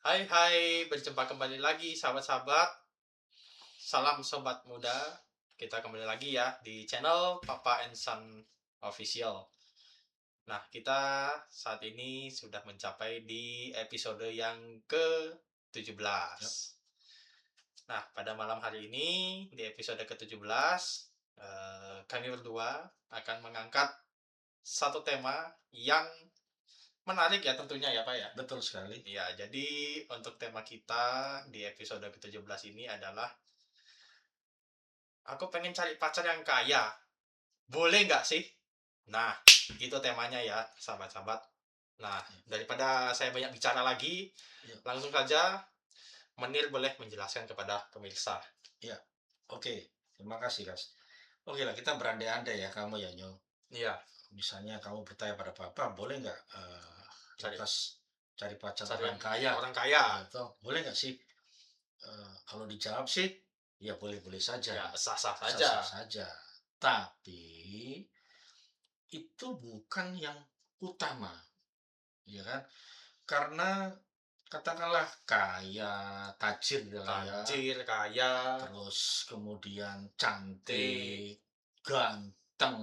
Hai hai, berjumpa kembali lagi sahabat-sahabat. Salam sobat muda. Kita kembali lagi ya di channel Papa and Son Official. Nah, kita saat ini sudah mencapai di episode yang ke-17. Yap. Nah, pada malam hari ini di episode ke-17, kami berdua akan mengangkat satu tema yang menarik ya tentunya ya Pak ya. Betul sekali. Ya, jadi untuk tema kita di episode ke-17 ini adalah aku pengen cari pacar yang kaya. Boleh nggak sih? Nah, itu temanya ya, sahabat-sahabat. Nah, Ya, daripada saya banyak bicara lagi, ya, langsung saja Menir boleh menjelaskan kepada pemirsa. ya. Oke, terima kasih, Kas. Oke lah, kita berandai-andai ya, kamu ya, Nyo. Iya, Misalnya kamu bertanya pada Papa, boleh nggak cari lepas cari pacar cari orang yang kaya? orang kaya. Ya, toh, boleh nggak sih? Kalau dijawab sih, ya boleh-boleh saja, Ya, sah-sah saja. sah-sah saja. Tapi itu bukan yang utama, ya kan? Karena katakanlah kaya, tajir gitu lah ya. Tajir, kaya, Terus kemudian cantik, tik, ganteng,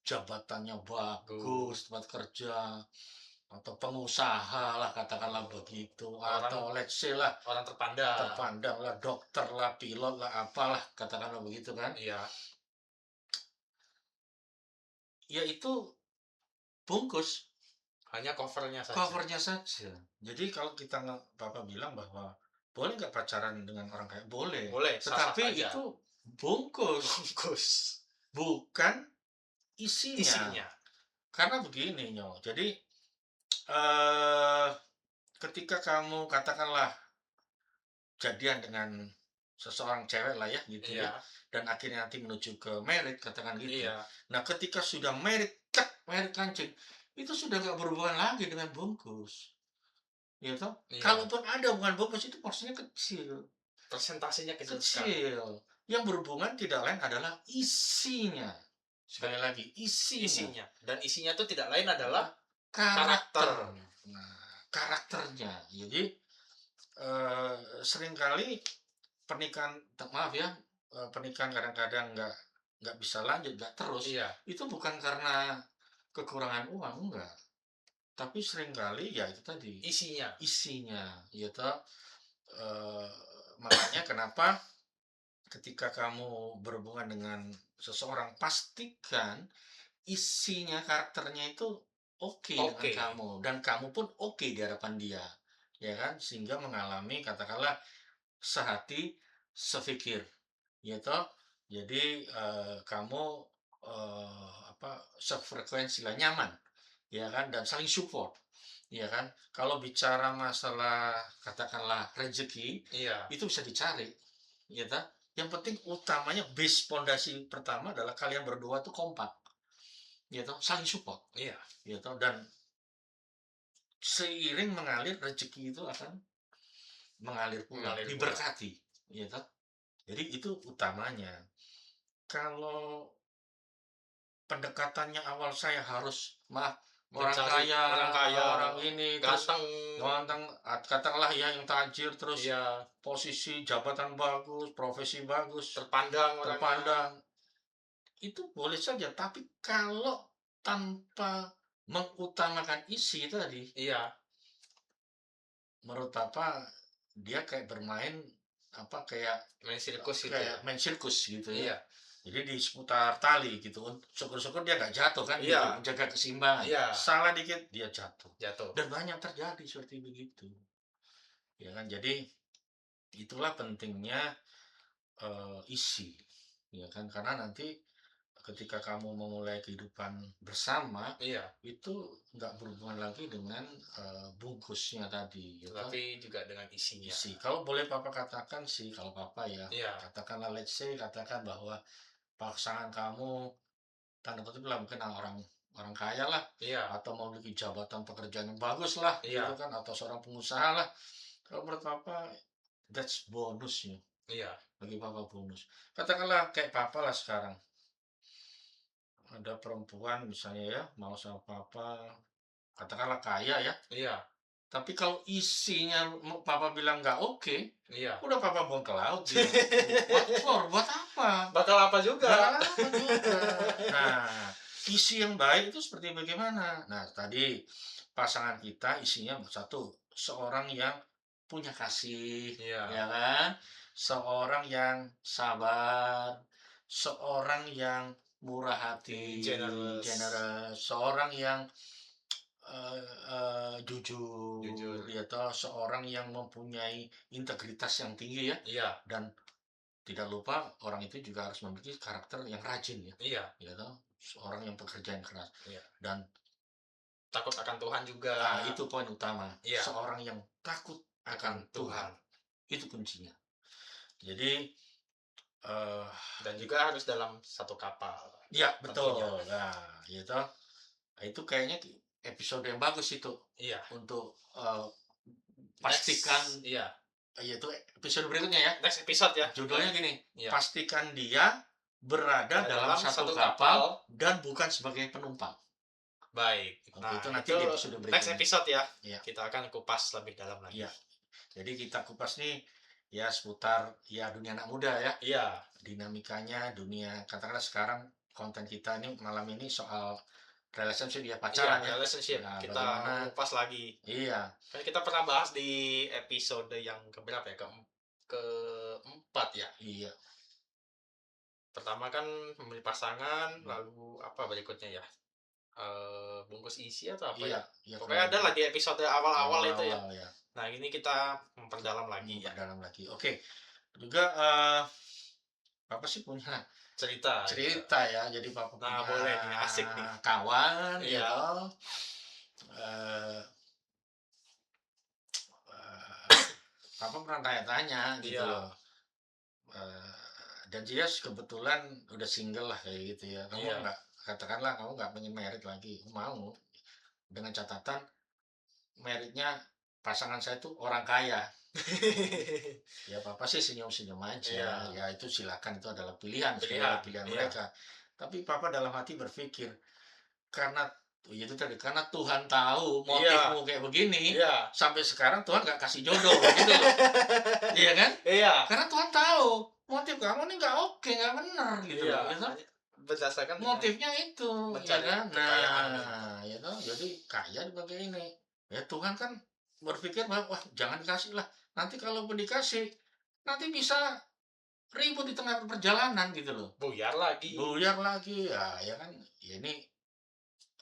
jabatannya gu, bagus, tempat kerja, atau pengusaha lah katakanlah begitu, orang atau let's say lah orang terpandang. terpandang lah, dokter lah, pilot lah, apalah katakanlah begitu kan. Iya, Ya itu bungkus, hanya covernya saja. covernya saja. Jadi kalau kita Papa bilang bahwa boleh nggak pacaran dengan orang kaya? Boleh. Boleh, sah-sah Tetapi saja. itu bungkus, Bungkus bukan isinya. isinya. Karena begini, Nyo. Jadi eh ketika kamu katakanlah jadian dengan seseorang cewek lah ya gitu ya, Iya, dan akhirnya nanti menuju ke merit katakan gitu. iya, Nah, ketika sudah merit, cek merit kancing, itu sudah nggak berhubungan lagi dengan bungkus, ya toh? iya. Kalaupun ada hubungan bungkus itu porsinya kecil, Presentasinya kecil sekali. kecil. Yang berhubungan tidak lain adalah isinya. Sekali lagi, isinya. Isinya. Dan isinya itu tidak lain adalah Adalah karakter. karakter. Nah, karakternya. Jadi seringkali pernikahan, maaf ya, pernikahan kadang-kadang nggak bisa lanjut, nggak terus. Iya, Itu bukan karena kekurangan uang, enggak. Tapi seringkali ya itu tadi isinya. isinya, gitu. Eh, Makanya kenapa ketika kamu berhubungan dengan seseorang pastikan isinya, karakternya itu oke dengan Oke. kamu dan kamu pun oke di hadapan dia, ya kan? Sehingga mengalami katakanlah sehati sefikir, gitu. Jadi kamu apa, sefrekuensi lah, nyaman, ya kan, dan saling support, ya kan. Kalau bicara masalah katakanlah rezeki, Iya, itu bisa dicari, gitu. Yang penting utamanya base pondasi pertama adalah kalian berdua tuh kompak, gitu, saling support, iya. gitu. Dan seiring mengalir rezeki itu akan mengalir pula, Mengalir pula. diberkati, gitu. Jadi itu utamanya. Kalau pendekatannya awal saya harus, maaf, orang Mencari kaya, orang kaya, orang ini, terus ganteng. ganteng, katakanlah ya yang tajir, terus Iya, posisi jabatan bagus, profesi bagus, terpandang orangnya. terpandang, itu boleh saja. Tapi kalau tanpa mengutamakan isi tadi, Iya, menurut apa, dia kayak bermain apa, kayak main sirkus gitu kayak ya. main sirkus gitu ya. Iya, Jadi di seputar tali gitu. Syukur-syukur dia nggak jatuh kan gitu, iya, menjaga keseimbangan. iya. Salah dikit dia jatuh. Jatuh. Dan banyak terjadi seperti begitu. Ya kan? Jadi itulah pentingnya isi. Ya kan? Karena nanti ketika kamu memulai kehidupan bersama, Iya, itu nggak berhubungan lagi dengan bungkusnya tadi, gitu. tetapi juga dengan isinya. Isi. Kalau boleh Papa katakan sih, kalau Papa ya, Iya, katakanlah let's say, katakan bahwa pasangan kamu tanda kutip lah mungkin orang orang kaya lah, iya, atau memiliki jabatan pekerjaan yang bagus lah gitu iya, kan, atau seorang pengusaha lah. Kalau menurut Papa, that's bonusnya, iya, bagi Papa bonus. Katakanlah kayak Papa lah sekarang, ada perempuan misalnya ya mau sama Papa, katakanlah kaya ya, iya. Tapi kalau isinya papa bilang nggak oke, Iya. udah papa buang ke laut dia. What for? Buat apa? Bakal apa juga? Bakal apa juga. Nah, isi yang baik itu seperti bagaimana? Nah, tadi pasangan kita isinya satu, seorang yang punya kasih, Iya. ya kan? Seorang yang sabar, seorang yang murah hati, Generous. generous, seorang yang jujur, Jujur. ya toh, seorang yang mempunyai integritas yang tinggi ya, Iya. dan tidak lupa orang itu juga harus memiliki karakter yang rajin ya, Iya. ya toh, seorang yang pekerja yang keras Iya. dan Takut akan Tuhan juga. itu poin utama, Iya. seorang yang takut akan Tuhan, itu kuncinya. Jadi Dan juga harus dalam satu kapal. ya betul, Tentunya. nah ya toh, itu kayaknya episode yang bagus itu Iya. untuk pastikan, Iya. yaitu episode berikutnya ya. Next episode ya. Judulnya gini, Iya. pastikan dia berada dalam satu kapal dan bukan sebagai penumpang. Baik. Nah, itu nanti di episode berikutnya. Next episode ya. Iya. Kita akan kupas lebih dalam lagi. Iya. Jadi kita kupas nih ya seputar ya dunia anak muda ya. Iya. Dinamikanya dunia, katakanlah sekarang konten kita ini malam ini soal relationship ya, pacaran ya. Relationship. Nah, Kita bagaimana? kupas lagi. Iya. Kan kita pernah bahas di episode yang keberapa ya? Keempat ya. Iya. Pertama kan memilih pasangan, lalu apa berikutnya ya? Bungkus isi atau apa ya? Iya. Pokoknya ada lah di episode awal-awal itu ya. Ya. Nah, ini kita memperdalam lagi ya. Memperdalam lagi. Oke. Juga apa sih punya Cerita ya, jadi papa Nah, punya boleh nih, asik nih. kawan Iya. ya toh. Papa pernah tanya-tanya gitu Iya. loh, dan dia kebetulan udah single lah kayak gitu ya, kamu Iya. nggak, katakanlah kamu nggak pengen merit lagi, mau, dengan catatan meritnya pasangan saya tuh orang kaya. Ya papa sih senyum-senyum aja. Iya. Ya itu silakan, itu adalah pilihan Pilihan, pilihan iya. mereka. Tapi papa dalam hati berpikir, karena itu tadi, karena Tuhan tahu motifmu kayak begini, Iya. sampai sekarang Tuhan nggak kasih jodoh gitu loh. Iya kan? Iya. Karena Tuhan tahu motif kamu ini nggak oke, nggak benar gitu Iya. loh. Ya toh? Berdasarkan Motifnya itu, ya mencari kan? kekayaan. Nah, ya toh, jadi kaya di bagian ini. Ya Tuhan kan berpikir bahwa wah jangan dikasih lah. Nanti kalau pun dikasih, nanti bisa ribut di tengah perjalanan gitu loh. Buyar lagi. Ya kan? Ya ini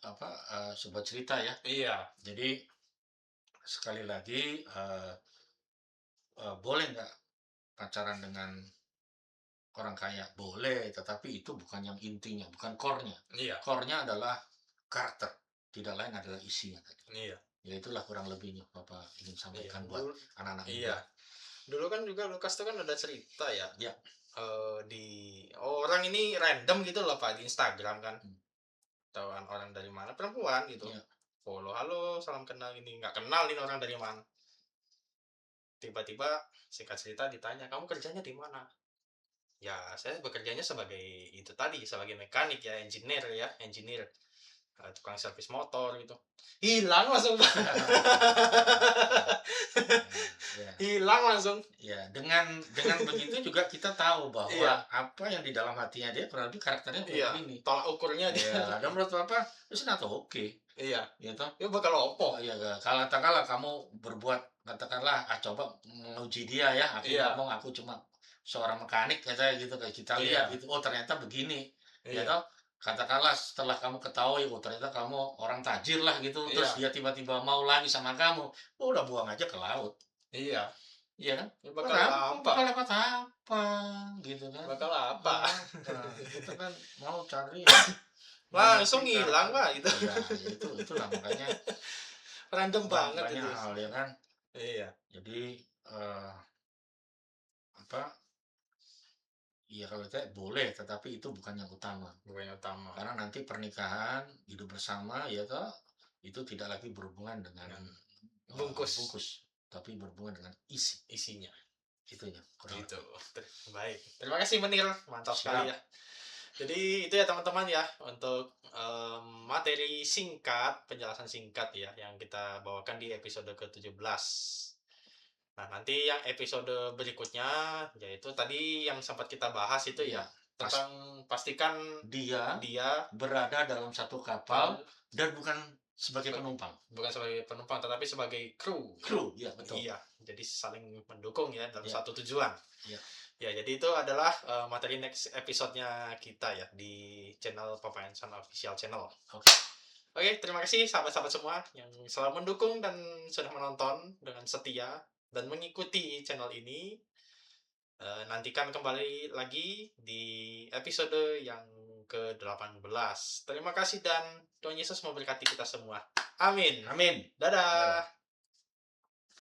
apa, sebuah cerita ya. Iya. Jadi sekali lagi boleh nggak pacaran dengan orang kaya? Boleh, tetapi itu bukan yang intinya, bukan core-nya. Iya. Core-nya adalah karakter, tidak lain adalah isinya tadi. Iya. Ya itulah kurang lebihnya Bapak ingin sampaikan buat anak-anak muda. Iya. Dulu kan juga Lukas tuh kan ada cerita ya. Ya. Di orang ini random gitu loh Pak di Instagram kan. Tahuan orang dari mana, perempuan gitu. Iya. Follow, halo, salam kenal ini. Nggak kenal ini orang dari mana. Tiba-tiba singkat cerita ditanya, kamu kerjanya di mana? Ya, saya bekerjanya sebagai itu tadi, sebagai mekanik ya, engineer. Tukang servis motor gitu. Hilang langsung. Hilang langsung. Ya, dengan begitu juga kita tahu bahwa Iya. apa yang di dalam hatinya dia kurang lebih karakternya Iya. begini. Tolak ukurnya dia. Ya, dan menurut Bapak itu not oke. Iya. Ya toh? Ya bakal opo. Iya, katakanlah kamu berbuat, katakanlah coba menguji dia ya. Aku Iya. ngomong aku cuma seorang mekanik katanya gitu, kayak kita lihat gitu. Oh, ternyata begini. Ya Iya. toh? Katakanlah setelah kamu ketahui, oh ternyata kamu orang tajir lah gitu, terus dia tiba-tiba mau lagi sama kamu, oh, udah buang aja ke laut. Iya. Iya kan? Ya bakal apa? Bakal dapat apa gitu kan? Bakal apa? Kita kan mau cari Langsung hilang Pak gitu. Ya, itulah makanya Random banget banyak itu. hal ya kan. Iya. Jadi apa? Iya kalau itu boleh, tetapi itu bukan yang utama. Bukan yang utama. Karena nanti pernikahan, hidup bersama, ya toh, itu tidak lagi berhubungan dengan bungkus, tapi berhubungan dengan isinya. Itunya. Itu. Baik. Terima kasih Menir, mantap sekali ya. Jadi itu ya teman-teman ya untuk materi singkat, penjelasan singkat ya yang kita bawakan di episode ke-17. Nah, nanti yang episode berikutnya yaitu tadi yang sempat kita bahas itu ya Iya, tentang pastikan dia dia berada dalam satu kapal dan bukan sebagai penumpang. bukan sebagai penumpang tetapi sebagai kru. Kru, ya betul. Iya, jadi saling mendukung ya dalam Iya. satu tujuan. Iya. Ya, jadi itu adalah materi next episode-nya kita ya di channel Papa and Son Official Channel. Oke. Oke, terima kasih sahabat-sahabat semua yang selalu mendukung dan sudah menonton dengan setia dan mengikuti channel ini. Nantikan kembali lagi di episode yang ke-18. Terima kasih dan Tuhan Yesus memberkati kita semua. Amin. Amin. Dadah.